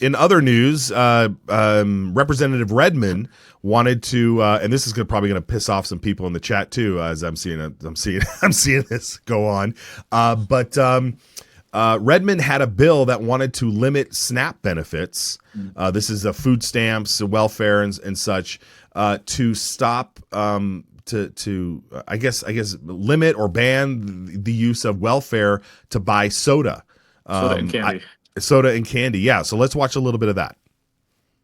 in other news, Representative Redmond wanted to, and this is probably going to piss off some people in the chat too, as I'm seeing this go on. But Redmond had a bill that wanted to limit SNAP benefits. This is food stamps, welfare, and such, to stop. To I guess limit or ban the use of welfare to buy soda. Soda and candy. Soda and candy, yeah. So let's watch a little bit of that.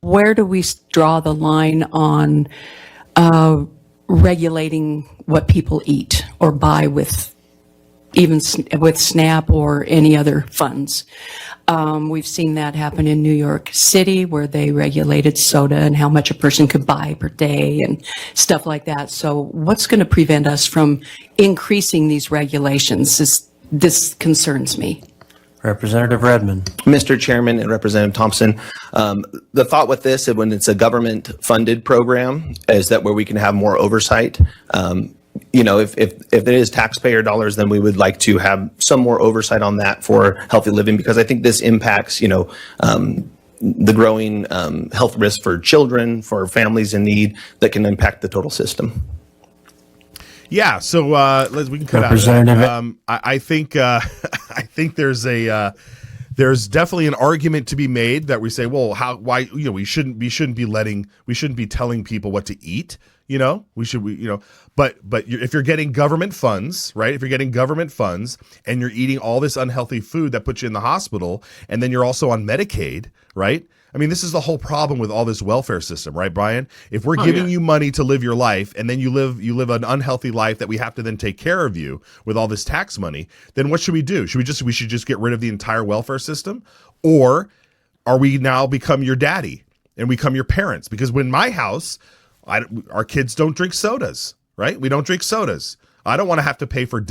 Where do we draw the line on regulating what people eat or buy with SNAP or any other funds? We've seen that happen in New York City, where they regulated soda and how much a person could buy per day and stuff like that. So what's going to prevent us from increasing these regulations? This concerns me. Representative Redmond. Mr. Chairman and Representative Thompson, the thought with this, when it's a government-funded program, is that where we can have more oversight. If it is taxpayer dollars, then we would like to have some more oversight on that for healthy living, because I think this impacts, the growing health risk for children, for families in need, that can impact the total system. Yeah, so we can cut out of that. I think there's definitely an argument to be made that we say, well, why we shouldn't be telling people what to eat. But if you're getting government funds, right? If you're getting government funds and you're eating all this unhealthy food that puts you in the hospital, and then you're also on Medicaid, right? I mean, this is the whole problem with all this welfare system, right, Brian? If we're giving you money to live your life, and then you live an unhealthy life that we have to then take care of you with all this tax money, then what should we do? We should just get rid of the entire welfare system? Or are we now become your daddy and become your parents? Because when my house, our kids don't drink sodas, right? We don't drink sodas. I don't want to have to pay for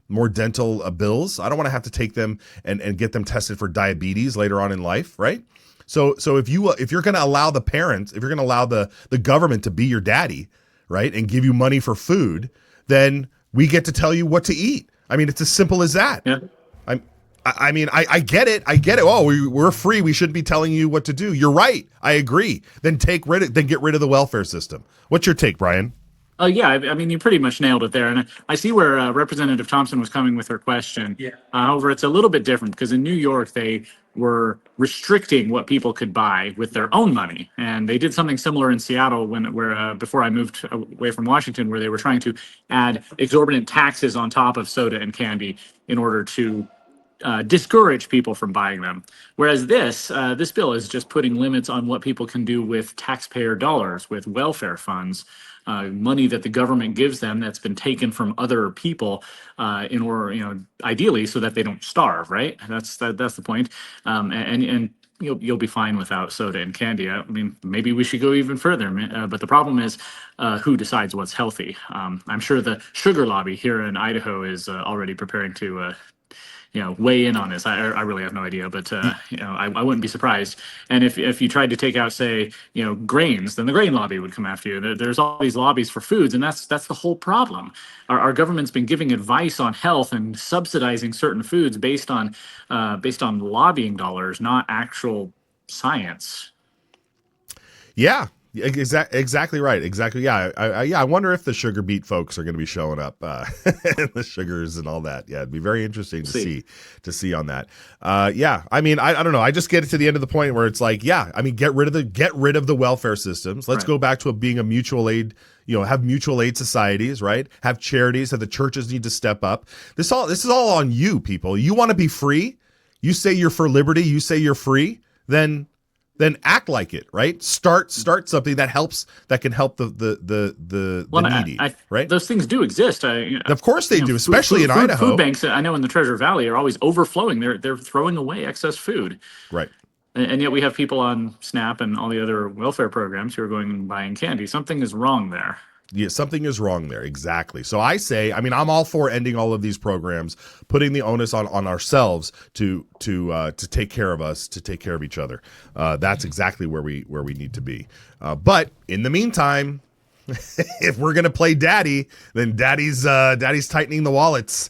more dental bills. I don't want to have to take them and get them tested for diabetes later on in life, right? So if you're going to allow the parents, if you're going to allow the government to be your daddy, right, and give you money for food, then we get to tell you what to eat. I mean, it's as simple as that. Yeah. I mean, I get it. Oh, we're free. We shouldn't be telling you what to do. You're right. I agree. Then get rid of the welfare system. What's your take, Brian? Yeah, I mean, you pretty much nailed it there. And I see where Representative Thompson was coming with her question. Yeah. However, it's a little bit different because in New York, they were restricting what people could buy with their own money. And they did something similar in Seattle before I moved away from Washington, where they were trying to add exorbitant taxes on top of soda and candy in order to discourage people from buying them. Whereas this bill is just putting limits on what people can do with taxpayer dollars, with welfare funds, money that the government gives them that's been taken from other people in order, ideally so that they don't starve, right? That's the point. And you'll be fine without soda and candy. I mean, maybe we should go even further. But the problem is who decides what's healthy. I'm sure the sugar lobby here in Idaho is already preparing to weigh in on this. I really have no idea, but I wouldn't be surprised. And if you tried to take out, say, grains, then the grain lobby would come after you. There's all these lobbies for foods, and that's the whole problem. Our government's been giving advice on health and subsidizing certain foods based on lobbying dollars, not actual science. Yeah. Exactly right. Exactly. Yeah. I wonder if the sugar beet folks are going to be showing up, and the sugars and all that. Yeah, it'd be very interesting to see on that. Yeah. I mean, I don't know. I just get it to the end of the point where it's like, yeah. I mean, get rid of the welfare systems. Let's go back to being a mutual aid. Have mutual aid societies, right? Have charities. That the churches need to step up. This is all on you, people. You want to be free. You say you're for liberty. You say you're free. Then act like it, right? Start something that can help the needy, right? Those things do exist. Of course they do, especially in Idaho. Food banks, I know in the Treasure Valley, are always overflowing. They're throwing away excess food. Right. And yet we have people on SNAP and all the other welfare programs who are going and buying candy. Something is wrong there. Yeah, something is wrong there. Exactly. So I'm all for ending all of these programs, putting the onus on ourselves to take care of us, to take care of each other. That's exactly where we need to be. But in the meantime, if we're gonna play daddy, then daddy's tightening the wallets.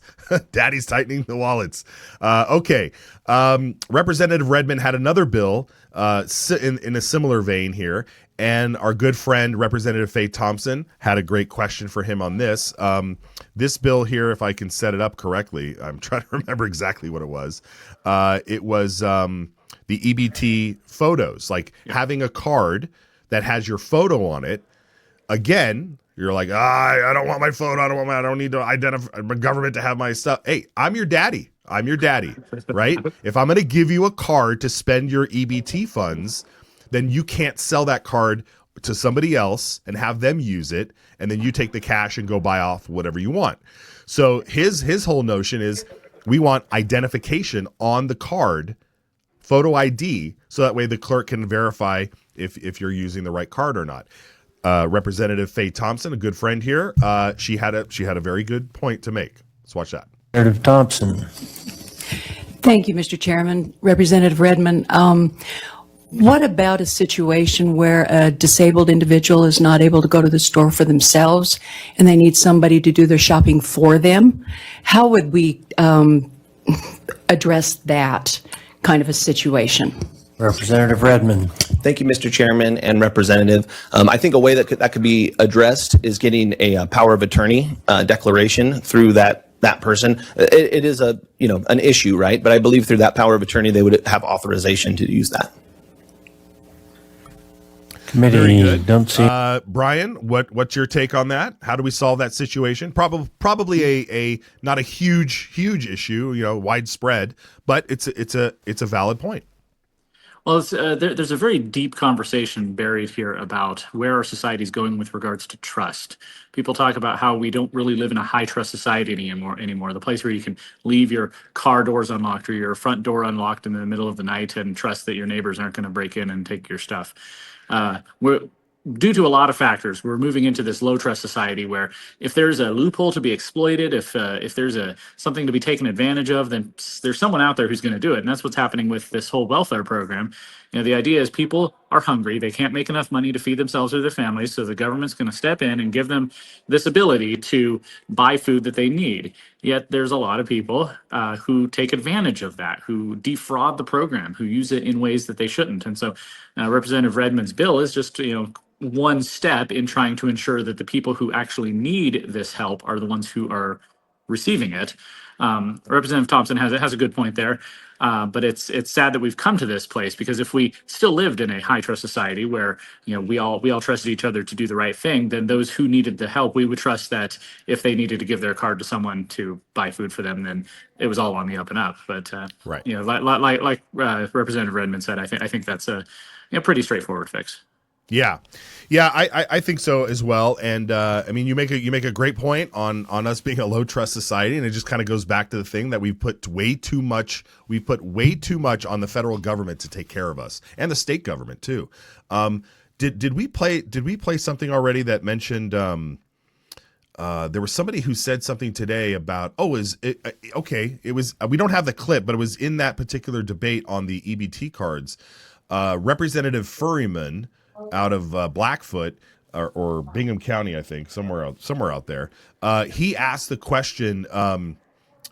Daddy's tightening the wallets. Okay. Representative Redmond had another bill in a similar vein here, and our good friend Representative Faye Thompson had a great question for him on this. This bill here, if I can set it up correctly, I'm trying to remember exactly what it was. It was the EBT photos, like having a card that has your photo on it. Again, you're like, I don't want my photo. I don't need to identify my government to have my stuff. Hey, I'm your daddy. Right? If I'm going to give you a card to spend your EBT funds, then you can't sell that card to somebody else and have them use it. And then you take the cash and go buy off whatever you want. So his whole notion is we want identification on the card, photo ID, so that way the clerk can verify if you're using the right card or not. Representative Faye Thompson, a good friend here, she had a very good point to make. Let's watch that. Representative Thompson. Thank you, Mr. Chairman. Representative Redmond, what about a situation where a disabled individual is not able to go to the store for themselves and they need somebody to do their shopping for them? How would we address that kind of a situation? Representative Redmond. Thank you, Mr. Chairman and Representative. I think a way that could be addressed is getting a power of attorney declaration through that person. It is an issue, right? But I believe through that power of attorney, they would have authorization to use that. Committee, don't see. Brian, what's your take on that? How do we solve that situation? Probably a not a huge issue, widespread, but it's a valid point. Well, there's a very deep conversation buried here about where our society is going with regards to trust. People talk about how we don't really live in a high trust society anymore. The place where you can leave your car doors unlocked or your front door unlocked in the middle of the night and trust that your neighbors aren't going to break in and take your stuff. Due to a lot of factors, we're moving into this low trust society where if there's a loophole to be exploited, if there's something to be taken advantage of, then there's someone out there who's going to do it. And that's what's happening with this whole welfare program. The idea is people are hungry. They can't make enough money to feed themselves or their families. So the government's going to step in and give them this ability to buy food that they need. Yet there's a lot of people who take advantage of that, who defraud the program, who use it in ways that they shouldn't. And so Representative Redmond's bill is just, one step in trying to ensure that the people who actually need this help are the ones who are receiving it. Representative Thompson has a good point there, but it's sad that we've come to this place, because if we still lived in a high trust society where we all trusted each other to do the right thing, then those who needed the help, we would trust that if they needed to give their card to someone to buy food for them, then it was all on the up and up. But right, like Representative Redmond said, I think that's a pretty straightforward fix. Yeah, I think so as well. And you make a great point on us being a low trust society, and it just kind of goes back to the thing that we put way too much on the federal government to take care of us, and the state government too. Did we play something already that mentioned? There was somebody who said something today about it was we don't have the clip, but it was in that particular debate on the EBT cards. Representative Furryman out of Blackfoot or Bingham County, I think, somewhere out there. He asked the question on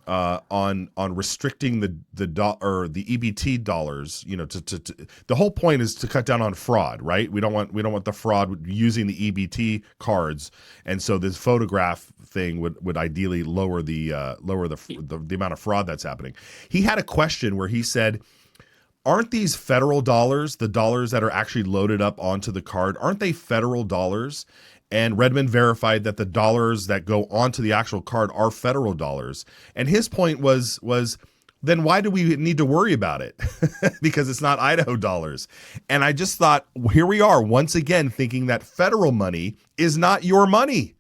restricting the EBT dollars. The whole point is to cut down on fraud, right? We don't want the fraud using the EBT cards, and so this photograph thing would ideally lower the amount of fraud that's happening. He had a question where he said, aren't these federal dollars, the dollars that are actually loaded up onto the card, aren't they federal dollars? And Redmond verified that the dollars that go onto the actual card are federal dollars. And his point was then why do we need to worry about it? Because it's not Idaho dollars. And I just thought, here we are once again thinking that federal money is not your money.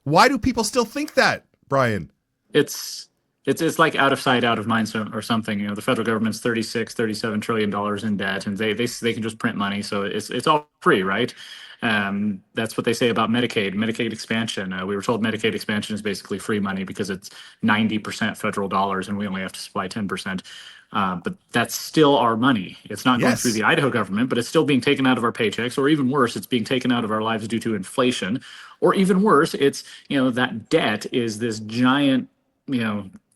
Why do people still think that, Brian? It's It's like out of sight, out of mind, or something. The federal government's $37 trillion in debt, and they can just print money, so it's all free, right? That's what they say about Medicaid expansion. We were told Medicaid expansion is basically free money because it's 90% federal dollars, and we only have to supply 10%. But that's still our money. It's not going through the Idaho government, but it's still being taken out of our paychecks, or even worse, it's being taken out of our lives due to inflation, or even worse, it's that debt is this giant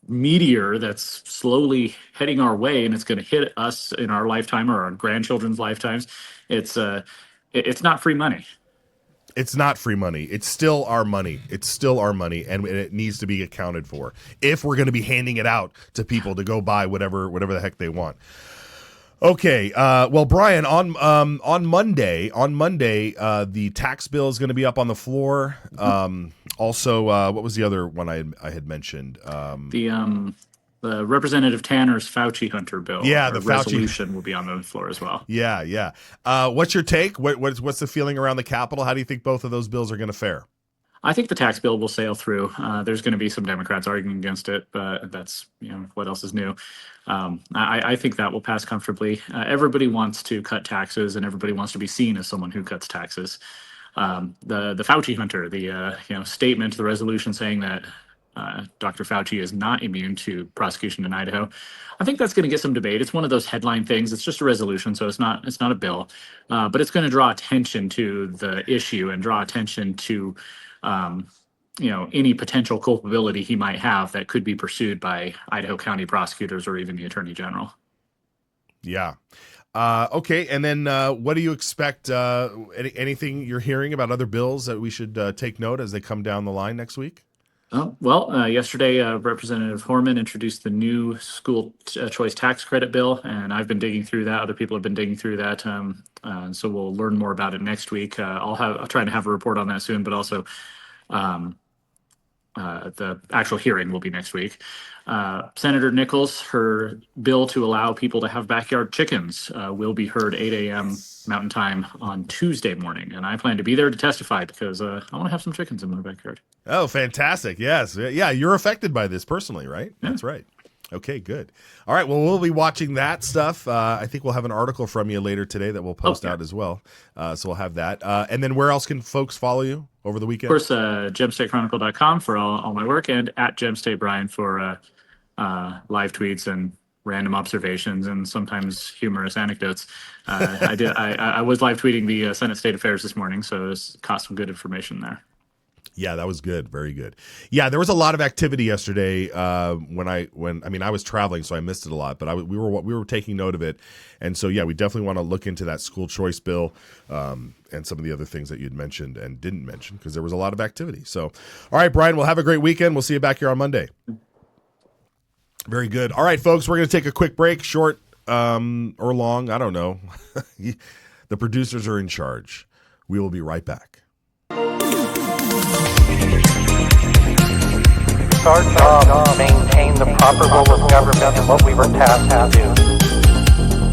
meteor that's slowly heading our way, and it's going to hit us in our lifetime or our grandchildren's lifetimes. It's not free money. It's not free money. It's still our money. It's still our money, and it needs to be accounted for if we're going to be handing it out to people to go buy whatever the heck they want. Okay. Well, Brian, on Monday, the tax bill is going to be up on the floor. Also, what was the other one I had mentioned? The Representative Tanner's Fauci Hunter bill. Yeah, the Fauci resolution will be on the floor as well. Yeah. What's your take? What's the feeling around the Capitol? How do you think both of those bills are going to fare? I think the tax bill will sail through. There's going to be some Democrats arguing against it, but that's what else is new. I think that will pass comfortably. Everybody wants to cut taxes, and everybody wants to be seen as someone who cuts taxes. The Fauci Hunter, the statement, the resolution saying that Dr. Fauci is not immune to prosecution in Idaho. I think that's going to get some debate. It's one of those headline things. It's just a resolution, so it's not a bill, but it's going to draw attention to the issue and draw attention to any potential culpability he might have that could be pursued by Idaho County prosecutors or even the Attorney General. Yeah. Okay. And then what do you expect? Anything you're hearing about other bills that we should take note as they come down the line next week? Yesterday, Representative Horman introduced the new school choice tax credit bill, and I've been digging through that. Other people have been digging through that, so we'll learn more about it next week. I'll try to have a report on that soon, but also the actual hearing will be next week. Senator Nichols, her bill to allow people to have backyard chickens will be heard 8 a.m. Mountain Time on Tuesday morning. And I plan to be there to testify because I want to have some chickens in my backyard. Oh, fantastic. Yes. Yeah, you're affected by this personally, right? Yeah. That's right. Okay, good. All right, well, we'll be watching that stuff. I think we'll have an article from you later today that we'll post out as well. So we'll have that. And then where else can folks follow you over the weekend? Of course, gemstatechronicle.com for all my work, and at gemstatebrian for live tweets and random observations and sometimes humorous anecdotes. I was live tweeting the Senate State Affairs this morning, so it's caught some good information there. Yeah, that was good. Very good. Yeah, there was a lot of activity yesterday when I was traveling, so I missed it a lot, but we were taking note of it. And so, yeah, we definitely want to look into that school choice bill and some of the other things that you'd mentioned and didn't mention because there was a lot of activity. So, all right, Brian, we'll have a great weekend. We'll see you back here on Monday. Very good. All right, folks, we're going to take a quick break, short or long. I don't know. The producers are in charge. We will be right back. It's our job to maintain the proper role of government and what we were tasked to do.